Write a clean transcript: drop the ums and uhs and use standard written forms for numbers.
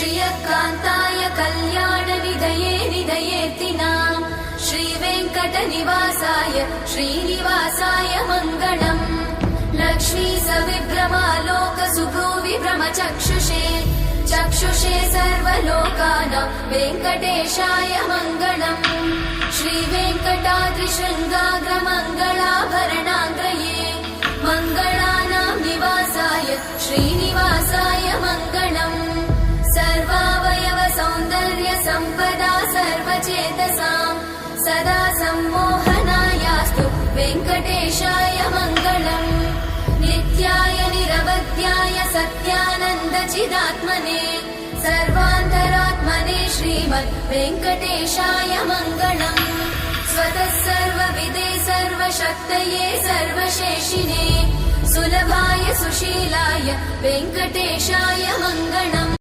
श्रियकान्ताय कल्याणनिधये निधयेऽर्तिनाम् श्रीवेङ्कटनिवासाय श्रीनिवासाय मङ्गलम् लक्ष्मी सविभ्रमालोकसुभ्रूविभ्रमचक्षुषे चक्षुषे सर्वलोकानां वेङ्कटेशाय मङ्गलम् श्रीवेङ्कटाद्रिशृङ्गाग्रमङ्गलाभरणाङ्गये मङ्गलानां निवासाय श्रीनिवासाय मङ्गलम् सर्वावयव सौन्दर्य सम्पदा सर्वचेतसां सदा सम्मोहनायास्तु वेङ्कटेशाय मङ्गलम् नित्याय निरवध्याय सत्यानन्दचिदात्मने सर्वान्तरात्मने श्रीमद् वेङ्कटेशाय मङ्गलम् स्वतः सर्वविदे सर्वशक्तये सर्वशेषिने सुलभाय सुशीलाय वेङ्कटेशाय मङ्गलम्